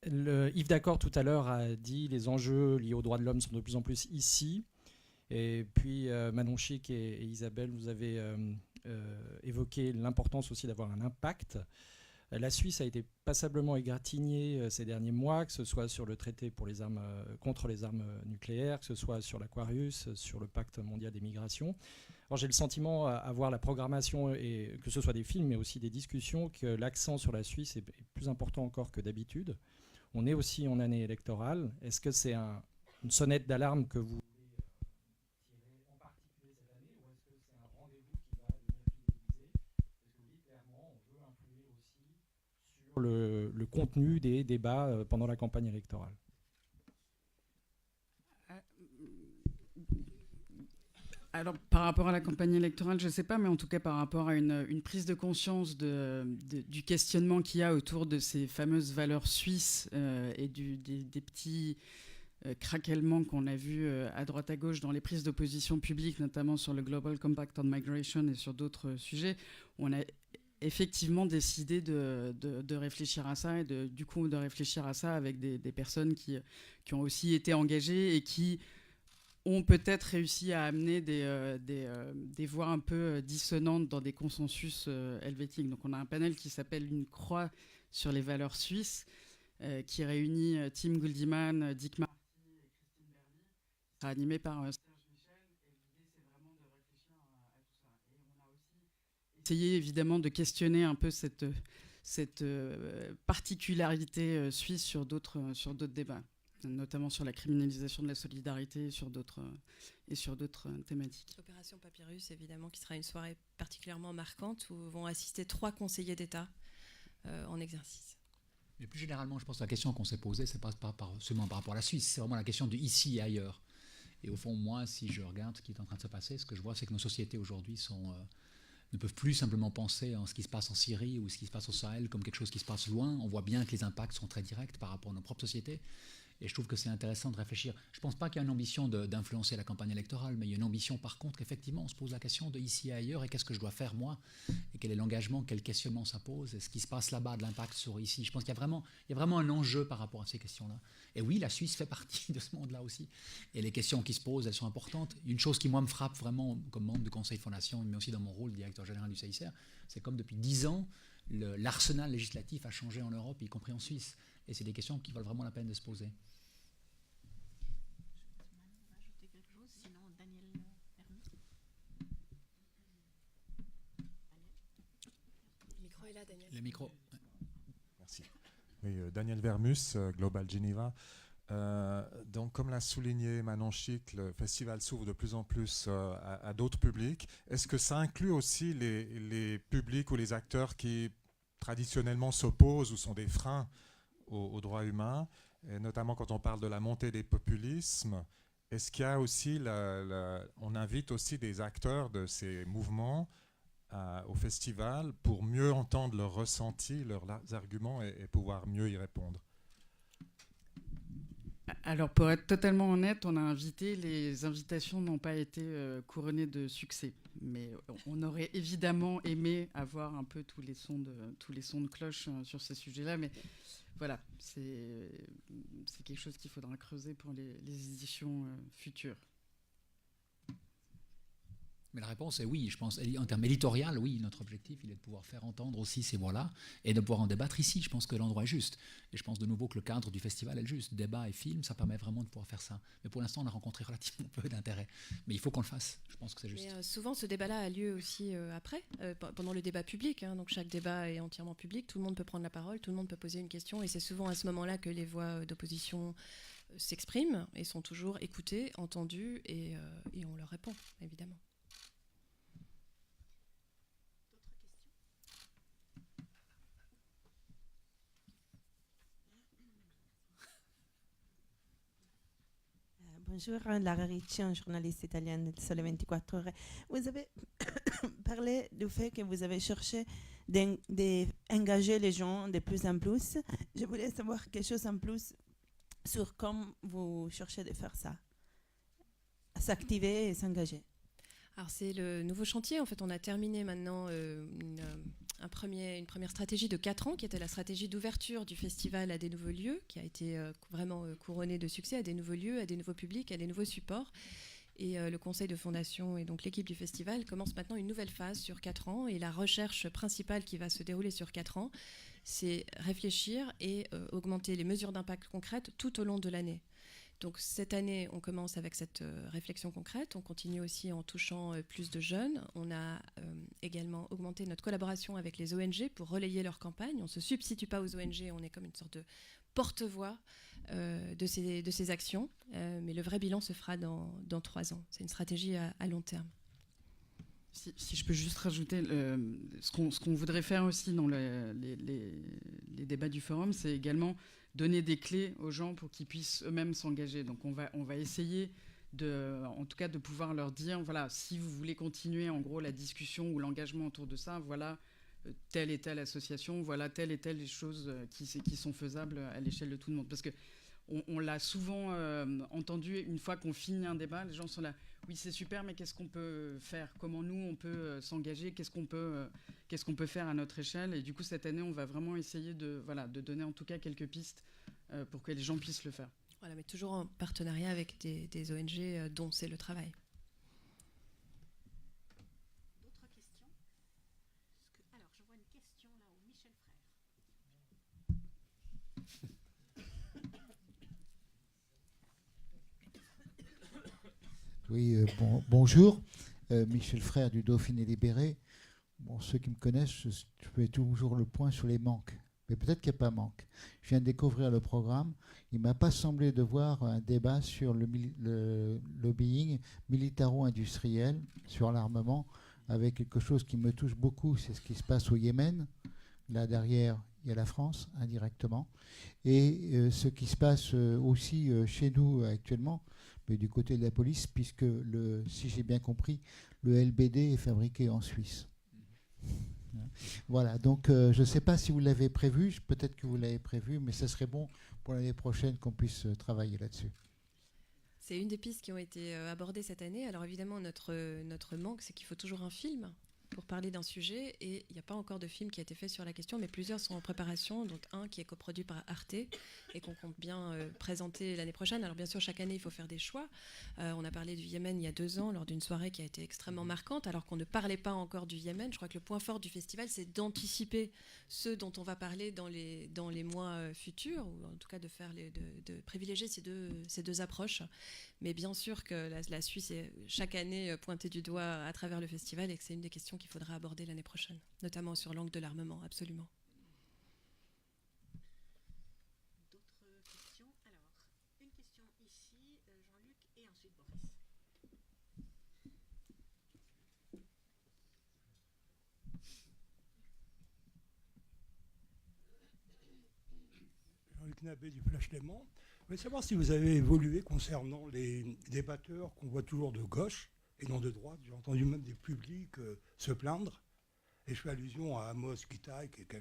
Speaker 19: Yves D'accord tout à l'heure a dit les enjeux liés aux droits de l'homme sont de plus en plus ici. Et puis Manon Chic et Isabelle, vous avez évoqué l'importance aussi d'avoir un impact. La Suisse a été passablement égratignée ces derniers mois, que ce soit sur le traité pour les armes, contre les armes nucléaires, que ce soit sur l'Aquarius, sur le pacte mondial des migrations. Alors j'ai le sentiment, à voir la programmation, et que ce soit des films, mais aussi des discussions, que l'accent sur la Suisse est plus important encore que d'habitude. On est aussi en année électorale. Est-ce que c'est une sonnette d'alarme que vous tirez en particulier cette année, ou est-ce que c'est un rendez-vous qui va devenir fidélisé? Parce que oui, clairement, on veut influer aussi sur le contenu des débats pendant la campagne électorale.
Speaker 4: Alors, par rapport à la campagne électorale, je ne sais pas, mais en tout cas par rapport à une prise de conscience du questionnement qu'il y a autour de ces fameuses valeurs suisses et des petits craquellements qu'on a vus à droite à gauche dans les prises d'opposition publiques, notamment sur le Global Compact on Migration et sur d'autres sujets, on a effectivement décidé de réfléchir à ça et du coup de réfléchir à ça avec des personnes qui ont aussi été engagées et qui ont peut-être réussi à amener des voix un peu dissonantes dans des consensus helvétiques. Donc on a un panel qui s'appelle Une croix sur les valeurs suisses, qui réunit Tim Guldiman, Dick Marty et Christine Berly, animé par Serge Michel. Et l'idée, c'est vraiment de réfléchir à tout ça. Et on a aussi essayé évidemment de questionner un peu cette particularité suisse sur d'autres débats, notamment sur la criminalisation de la solidarité et sur d'autres thématiques.
Speaker 3: Opération Papyrus, évidemment, qui sera une soirée particulièrement marquante où vont assister 3 conseillers d'État en exercice.
Speaker 2: Mais plus généralement, je pense que la question qu'on s'est posée, c'est pas seulement par rapport à la Suisse, c'est vraiment la question du ici et ailleurs. Et au fond, moi, si je regarde ce qui est en train de se passer, ce que je vois, c'est que nos sociétés aujourd'hui ne peuvent plus simplement penser en ce qui se passe en Syrie ou ce qui se passe au Sahel comme quelque chose qui se passe loin. On voit bien que les impacts sont très directs par rapport à nos propres sociétés. Et je trouve que c'est intéressant de réfléchir. Je ne pense pas qu'il y a une ambition d'influencer la campagne électorale, mais il y a une ambition, par contre, effectivement, on se pose la question de ici et ailleurs, et qu'est-ce que je dois faire moi, et quel est l'engagement, quel questionnement ça pose, et ce qui se passe là-bas, de l'impact sur ici. Je pense qu'il y a vraiment un enjeu par rapport à ces questions-là. Et oui, la Suisse fait partie de ce monde-là aussi. Et les questions qui se posent, elles sont importantes. Une chose qui, moi, me frappe vraiment comme membre du Conseil de Fondation, mais aussi dans mon rôle de directeur général du CICR, c'est comme depuis 10 ans, l'arsenal législatif a changé en Europe, y compris en Suisse. Et c'est des questions qui valent vraiment la peine de se poser.
Speaker 3: Le micro.
Speaker 20: Merci. Oui, Daniel Vermus, Global Geneva. Donc, comme l'a souligné Manon Chic, le festival s'ouvre de plus en plus à d'autres publics. Est-ce que ça inclut aussi les publics ou les acteurs qui traditionnellement s'opposent ou sont des freins aux droits humains, et notamment quand on parle de la montée des populismes? Est-ce qu'il y a aussi, on invite aussi des acteurs de ces mouvements au festival pour mieux entendre leurs ressentis, leurs arguments et pouvoir mieux y répondre?
Speaker 4: Alors, pour être totalement honnête, on a invité, les invitations n'ont pas été couronnées de succès. mais on aurait évidemment aimé avoir un peu tous les sons de cloche sur ces sujets-là, mais voilà, c'est quelque chose qu'il faudra creuser pour les éditions futures.
Speaker 2: Mais la réponse est oui, je pense. En termes éditorial, oui, notre objectif, il est de pouvoir faire entendre aussi ces voix-là et de pouvoir en débattre ici. Je pense que l'endroit est juste. Et je pense de nouveau que le cadre du festival est le juste. Débat et film, ça permet vraiment de pouvoir faire ça. Mais pour l'instant, on a rencontré relativement peu d'intérêt. Mais il faut qu'on le fasse. Je pense que c'est juste.
Speaker 3: Mais souvent, ce débat-là a lieu aussi après, pendant le débat public. Donc chaque débat est entièrement public. Tout le monde peut prendre la parole, tout le monde peut poser une question. Et c'est souvent à ce moment-là que les voix d'opposition s'expriment et sont toujours écoutées, entendues, et on leur répond, évidemment.
Speaker 21: Bonjour, Lara Ricci, journaliste italienne de Sole 24 Ore. Vous avez parlé du fait que vous avez cherché d'engager les gens de plus en plus. Je voulais savoir quelque chose en plus sur comment vous cherchez de faire ça, s'activer et s'engager.
Speaker 3: Alors c'est le nouveau chantier. En fait, on a terminé maintenant une première stratégie de 4 ans, qui était la stratégie d'ouverture du festival à des nouveaux lieux, qui a été vraiment couronnée de succès, à des nouveaux lieux, à des nouveaux publics, à des nouveaux supports. Et le conseil de fondation et donc l'équipe du festival commence maintenant une nouvelle phase sur 4 ans. Et la recherche principale qui va se dérouler sur 4 ans, c'est réfléchir et augmenter les mesures d'impact concrètes tout au long de l'année. Donc cette année, on commence avec cette réflexion concrète. On continue aussi en touchant plus de jeunes. On a également augmenté notre collaboration avec les ONG pour relayer leur campagne. On ne se substitue pas aux ONG, on est comme une sorte de porte-voix de ces actions. Mais le vrai bilan se fera dans 3 ans. C'est une stratégie à long terme.
Speaker 4: Si je peux juste rajouter, ce qu'on voudrait faire aussi dans les débats du forum, c'est également donner des clés aux gens pour qu'ils puissent eux-mêmes s'engager. Donc on va essayer en tout cas de pouvoir leur dire, voilà, si vous voulez continuer en gros la discussion ou l'engagement autour de ça, voilà telle et telle association, voilà telle et telle choses qui sont faisables à l'échelle de tout le monde. Parce que on l'a souvent entendu, une fois qu'on finit un débat, les gens sont là, oui c'est super, mais qu'est-ce qu'on peut faire? Comment nous on peut s'engager? Qu'est-ce qu'on peut faire à notre échelle? Et du coup cette année on va vraiment essayer de donner en tout cas quelques pistes pour que les gens puissent le faire.
Speaker 3: Voilà, mais toujours en partenariat avec des ONG dont c'est le travail.
Speaker 1: D'autres questions? Alors je vois une question là au Michel Frère.
Speaker 22: Oui, bonjour, Michel Frère du Dauphiné Libéré. Bon, ceux qui me connaissent, je fais toujours le point sur les manques, mais peut-être qu'il n'y a pas manque. Je viens de découvrir le programme. Il ne m'a pas semblé de voir un débat sur le lobbying militaro-industriel, sur l'armement, avec quelque chose qui me touche beaucoup, c'est ce qui se passe au Yémen. Là derrière, il y a la France, indirectement. Et ce qui se passe aussi chez nous actuellement, mais du côté de la police, puisque, si j'ai bien compris, le LBD est fabriqué en Suisse. Voilà, donc je ne sais pas si vous l'avez prévu, peut-être que vous l'avez prévu, mais ce serait bon pour l'année prochaine qu'on puisse travailler là-dessus.
Speaker 3: C'est une des pistes qui ont été abordées cette année. Alors évidemment, notre manque, c'est qu'il faut toujours un film pour parler d'un sujet, et il n'y a pas encore de film qui a été fait sur la question, mais plusieurs sont en préparation, donc un qui est coproduit par Arte et qu'on compte bien présenter l'année prochaine. Alors bien sûr, chaque année, il faut faire des choix. On a parlé du Yémen il y a 2 ans, lors d'une soirée qui a été extrêmement marquante, alors qu'on ne parlait pas encore du Yémen. Je crois que le point fort du festival, c'est d'anticiper ceux dont on va parler dans les mois futurs, ou en tout cas de privilégier ces deux approches. Mais bien sûr que la Suisse est chaque année pointée du doigt à travers le festival, et que c'est une des questions qu'il faudra aborder l'année prochaine, notamment sur l'angle de l'armement, absolument.
Speaker 1: D'autres questions? Alors, une question ici, Jean-Luc, et ensuite Boris.
Speaker 23: Jean-Luc Nabé du Flash Léman. Je voulais savoir si vous avez évolué concernant les débatteurs qu'on voit toujours de gauche et non de droite. J'ai entendu même des publics se plaindre. Et je fais allusion à Amos Kitaï, qui est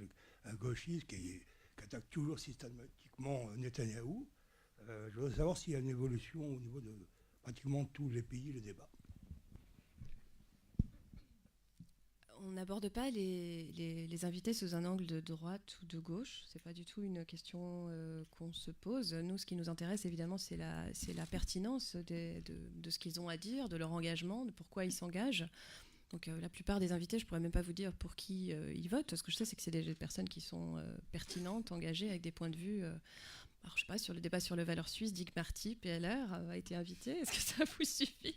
Speaker 23: un gauchiste qui attaque toujours systématiquement Netanyahou. Je voudrais savoir s'il y a une évolution au niveau de pratiquement tous les pays, le débat.
Speaker 3: n'aborde pas les invités sous un angle de droite ou de gauche. C'est pas du tout une question qu'on se pose. Nous, ce qui nous intéresse, évidemment, c'est la pertinence de ce qu'ils ont à dire, de leur engagement, de pourquoi ils s'engagent. Donc la plupart des invités, je pourrais même pas vous dire pour qui ils votent. Ce que je sais, c'est que c'est des personnes qui sont pertinentes, engagées, avec des points de vue. Alors, je sais pas, sur le débat sur le valeur suisse, Dick Marty, PLR, a été invité. Est-ce que ça vous suffit?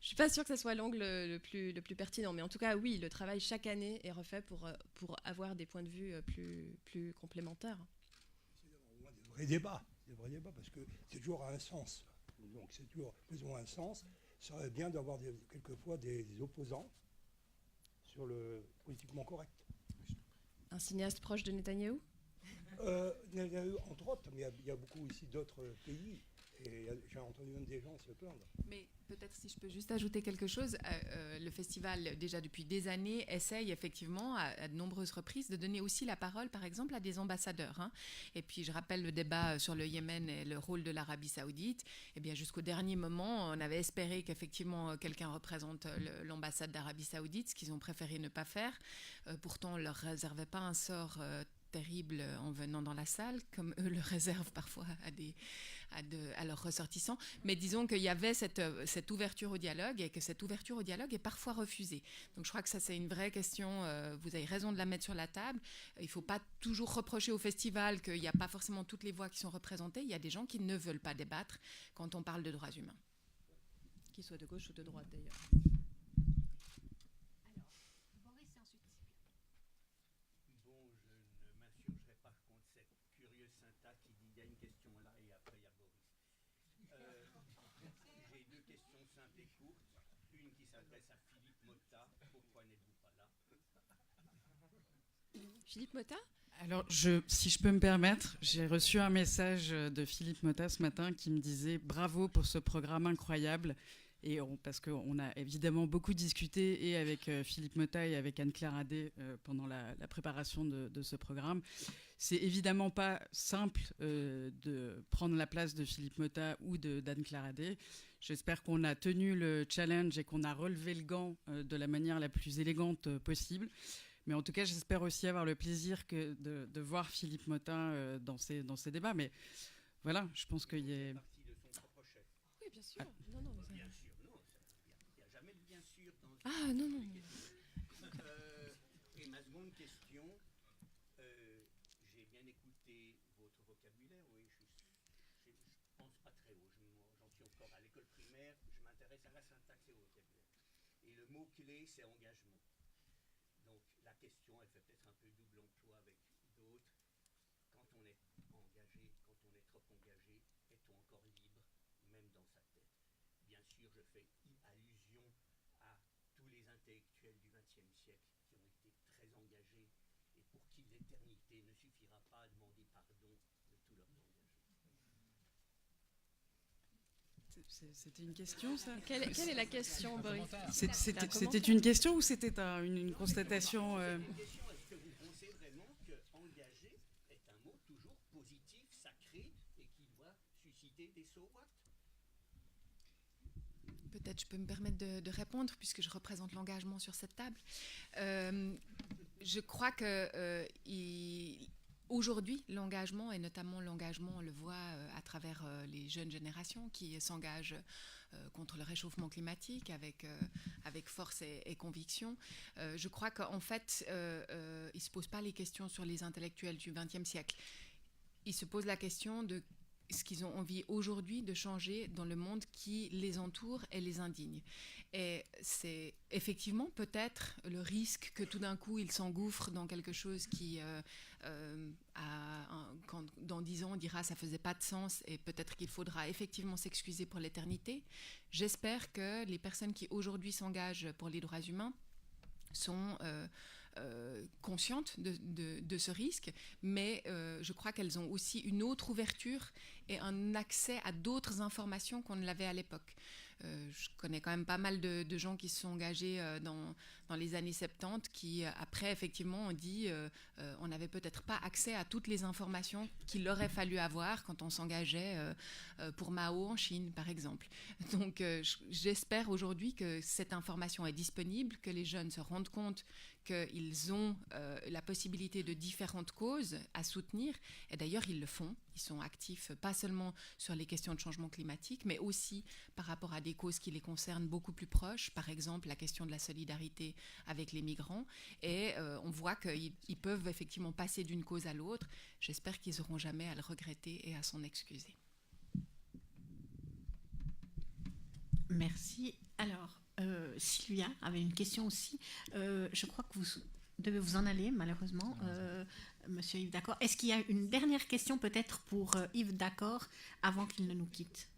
Speaker 3: Je suis pas sûre que ce soit l'angle le plus pertinent. Mais en tout cas, oui, le travail chaque année est refait pour avoir des points de vue plus complémentaires.
Speaker 23: Des vrais débats, parce que c'est toujours à un sens. Donc c'est toujours plus ou moins un sens. Ça serait bien d'avoir quelquefois des opposants sur le politiquement correct.
Speaker 3: Un cinéaste proche de Netanyahou?
Speaker 23: Il y a eu entre autres, mais il y a beaucoup ici d'autres pays. Et j'ai entendu même des gens se plaindre.
Speaker 5: Mais peut-être si je peux juste ajouter quelque chose, le festival, déjà depuis des années, essaye effectivement à de nombreuses reprises de donner aussi la parole, par exemple, à des ambassadeurs. Hein. Et puis je rappelle le débat sur le Yémen et le rôle de l'Arabie Saoudite. Eh bien, jusqu'au dernier moment, on avait espéré qu'effectivement quelqu'un représente l'ambassade d'Arabie Saoudite, ce qu'ils ont préféré ne pas faire. Pourtant, on ne leur réservait pas un sort terrible en venant dans la salle, comme eux le réservent parfois à leurs ressortissants. Mais disons qu'il y avait cette ouverture au dialogue et que cette ouverture au dialogue est parfois refusée. Donc je crois que ça, c'est une vraie question. Vous avez raison de la mettre sur la table. Il ne faut pas toujours reprocher au festival qu'il n'y a pas forcément toutes les voix qui sont représentées. Il y a des gens qui ne veulent pas débattre quand on parle de droits humains.
Speaker 3: Qu'ils soient de gauche ou de droite, d'ailleurs. Philippe Motta?
Speaker 4: Alors, si je peux me permettre, j'ai reçu un message de Philippe Motta ce matin qui me disait « Bravo pour ce programme incroyable ». Parce qu'on a évidemment beaucoup discuté et avec Philippe Motta et avec Anne-Claire Adé pendant la préparation de ce programme. C'est évidemment pas simple de prendre la place de Philippe Motta ou d'Anne-Claire Adé. J'espère qu'on a tenu le challenge et qu'on a relevé le gant de la manière la plus élégante possible. Mais en tout cas, j'espère aussi avoir le plaisir de voir Philippe Motta dans ces débats. Mais voilà, je pense qu'il y a...
Speaker 3: Oui, bien sûr. Non, non, mais... Bien sûr, non. Il n'y a jamais de bien sûr dans... Ah, non, non.
Speaker 7: Et ma seconde question, j'ai bien écouté votre vocabulaire, oui, je pense pas très haut, j'en suis encore à l'école primaire, je m'intéresse à la syntaxe et au vocabulaire. Et le mot-clé, c'est engagement. Donc la question, elle fait peut-être un peu double emploi avec d'autres. Quand on est engagé, quand on est trop engagé, est-on encore libre, même dans sa tête? Bien sûr, je fais allusion à tous les intellectuels du XXe siècle qui ont été très engagés et pour qui l'éternité ne suffira pas à demander pardon de tous leurs engagements.
Speaker 4: C'était une question, ça?
Speaker 3: Quelle est la question, Boris?
Speaker 4: C'était une question ou c'était une constatation
Speaker 7: Est-ce que vous pensez vraiment qu'engager est un mot toujours positif, sacré et qui doit susciter des so what?
Speaker 5: Peut-être je peux me permettre de répondre puisque je représente l'engagement sur cette table. Je crois que aujourd'hui, l'engagement, et notamment l'engagement, on le voit à travers les jeunes générations qui s'engagent contre le réchauffement climatique avec force et conviction. Je crois qu'en fait, ils ne se posent pas les questions sur les intellectuels du XXe siècle. Ils se posent la question de ce qu'ils ont envie aujourd'hui de changer dans le monde qui les entoure et les indigne. Et c'est effectivement peut-être le risque que tout d'un coup ils s'engouffrent dans quelque chose qui, dans 10 ans, on dira ça faisait pas de sens et peut-être qu'il faudra effectivement s'excuser pour l'éternité. J'espère que les personnes qui aujourd'hui s'engagent pour les droits humains sont conscientes de ce risque, mais je crois qu'elles ont aussi une autre ouverture et un accès à d'autres informations qu'on ne l'avait à l'époque. je connais quand même pas mal de gens qui se sont engagés dans les années 70 qui, après, effectivement, ont dit on n'avait peut-être pas accès à toutes les informations qu'il aurait fallu avoir quand on s'engageait pour Mao en Chine, par exemple. Donc, j'espère aujourd'hui que cette information est disponible, que les jeunes se rendent compte qu'ils ont la possibilité de différentes causes à soutenir. Et d'ailleurs, ils le font. Ils sont actifs pas seulement sur les questions de changement climatique, mais aussi par rapport à des causes qui les concernent beaucoup plus proches. Par exemple, la question de la solidarité avec les migrants. Et on voit qu'ils peuvent effectivement passer d'une cause à l'autre. J'espère qu'ils n'auront jamais à le regretter et à s'en excuser.
Speaker 1: Merci. Alors, Sylvia avait une question aussi. Je crois que vous devez vous en aller, malheureusement, Monsieur Yves D'accord. Est-ce qu'il y a une dernière question peut-être pour Yves D'accord avant qu'il ne nous quitte?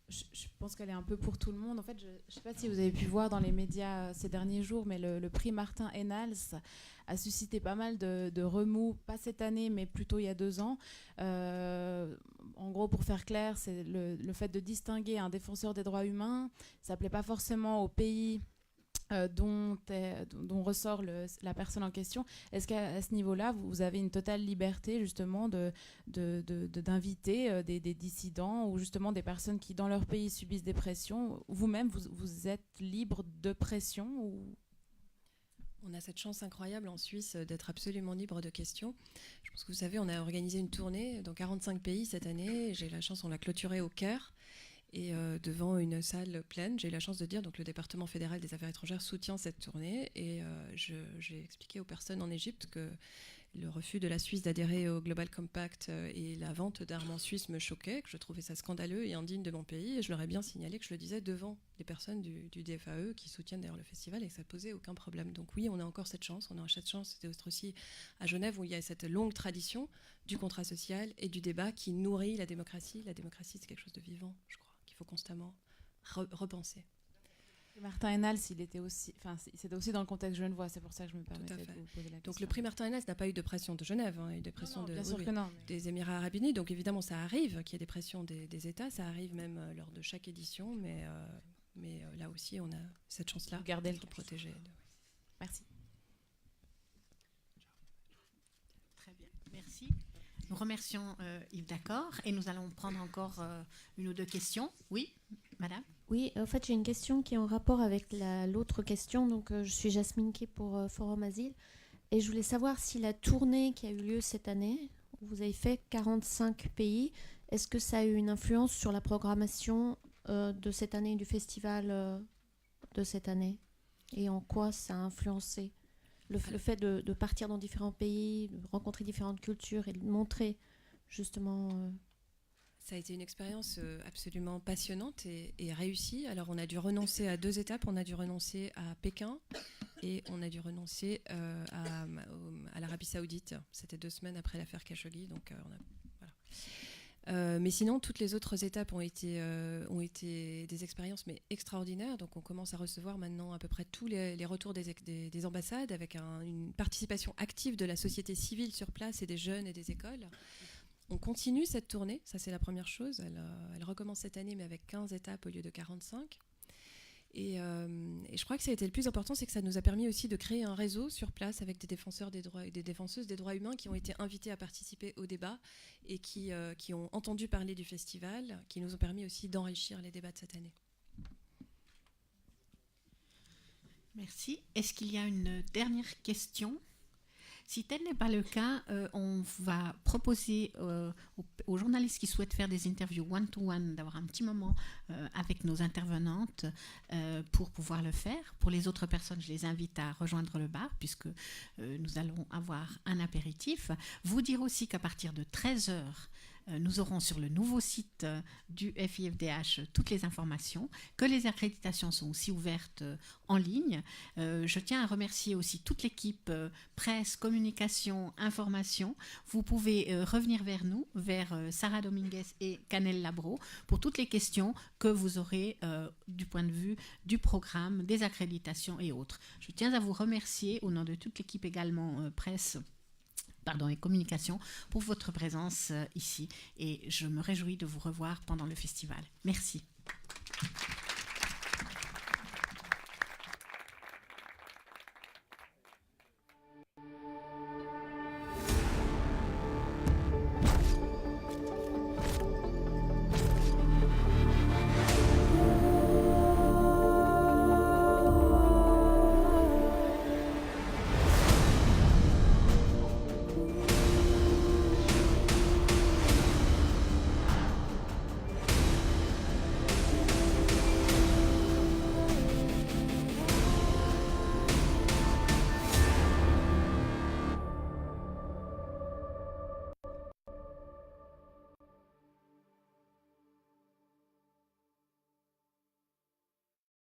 Speaker 6: Je pense qu'elle est un peu pour tout le monde. En fait, je ne sais pas si vous avez pu voir dans les médias ces derniers jours, mais le prix Martin Ennals a suscité pas mal de remous, pas cette année, mais plutôt il y a 2 ans. En gros, pour faire clair, c'est le fait de distinguer un défenseur des droits humains. Ça ne plaît pas forcément au pays dont ressort la personne en question. Est-ce qu'à ce niveau-là, vous avez une totale liberté justement d'inviter des dissidents ou justement des personnes qui dans leur pays subissent des pressions? Vous-même, vous êtes libre de pression ou...
Speaker 3: On a cette chance incroyable en Suisse d'être absolument libre de questions. Je pense que vous savez, on a organisé une tournée dans 45 pays cette année. J'ai la chance, on l'a clôturée au Caire. Et devant une salle pleine, j'ai eu la chance de dire, donc le département fédéral des affaires étrangères soutient cette tournée. Et j'ai expliqué aux personnes en Égypte que le refus de la Suisse d'adhérer au Global Compact et la vente d'armes en Suisse me choquait, que je trouvais ça scandaleux et indigne de mon pays. Et je leur ai bien signalé que je le disais devant les personnes du DFAE qui soutiennent d'ailleurs le festival et que ça posait aucun problème. Donc oui, on a encore cette chance. On a cette chance d'être aussi à Genève où il y a cette longue tradition du contrat social et du débat qui nourrit la démocratie. La démocratie, c'est quelque chose de vivant, je crois, qu'il faut constamment repenser.
Speaker 6: Martin Ennals, c'était aussi dans le contexte genevois, c'est pour ça que je me permettais de vous poser la question.
Speaker 3: Donc le prix Martin Ennals n'a pas eu de pression de Genève, il y a eu des pressions des Émirats Arabes Unis, donc évidemment ça arrive qu'il y ait des pressions des États, ça arrive même lors de chaque édition, mais là aussi on a cette chance-là de protéger.
Speaker 6: Merci.
Speaker 1: Très bien, merci. Nous remercions Yves D'accord et nous allons prendre encore une ou deux questions. Oui, madame?
Speaker 8: Oui, en fait, j'ai une question qui est en rapport avec l'autre question. Donc, je suis Jasmine Kay pour Forum Asile. Et je voulais savoir si la tournée qui a eu lieu cette année, où vous avez fait 45 pays, est-ce que ça a eu une influence sur la programmation de cette année, du festival de cette année? Et en quoi ça a influencé le fait de partir dans différents pays, de rencontrer différentes cultures et de montrer justement...
Speaker 3: Ça a été une expérience absolument passionnante et réussie. Alors on a dû renoncer à 2 étapes. On a dû renoncer à Pékin et on a dû renoncer à l'Arabie Saoudite. C'était 2 semaines après l'affaire Khashoggi. Donc voilà. Mais sinon, toutes les autres étapes ont été des expériences mais extraordinaires. Donc on commence à recevoir maintenant à peu près tous les retours des ambassades avec une participation active de la société civile sur place et des jeunes et des écoles. On continue cette tournée, ça c'est la première chose. Elle recommence cette année, mais avec 15 étapes au lieu de 45. Et je crois que ça a été le plus important, c'est que ça nous a permis aussi de créer un réseau sur place avec des défenseurs des droits et des défenseuses des droits humains qui ont été invités à participer au débat et qui ont entendu parler du festival, qui nous ont permis aussi d'enrichir les débats de cette année.
Speaker 1: Merci. Est-ce qu'il y a une dernière question ? Si tel n'est pas le cas, on va proposer aux journalistes qui souhaitent faire des interviews one-to-one d'avoir un petit moment avec nos intervenantes pour pouvoir le faire. Pour les autres personnes, je les invite à rejoindre le bar puisque nous allons avoir un apéritif. Vous dire aussi qu'à partir de 13h, nous aurons sur le nouveau site du FIFDH toutes les informations, que les accréditations sont aussi ouvertes en ligne. Je tiens à remercier aussi toute l'équipe presse, communication, information. Vous pouvez revenir vers nous, vers Sarah Dominguez et Canel Labro, pour toutes les questions que vous aurez du point de vue du programme, des accréditations et autres. Je tiens à vous remercier au nom de toute l'équipe également presse et communication pour votre présence ici et je me réjouis de vous revoir pendant le festival. Merci.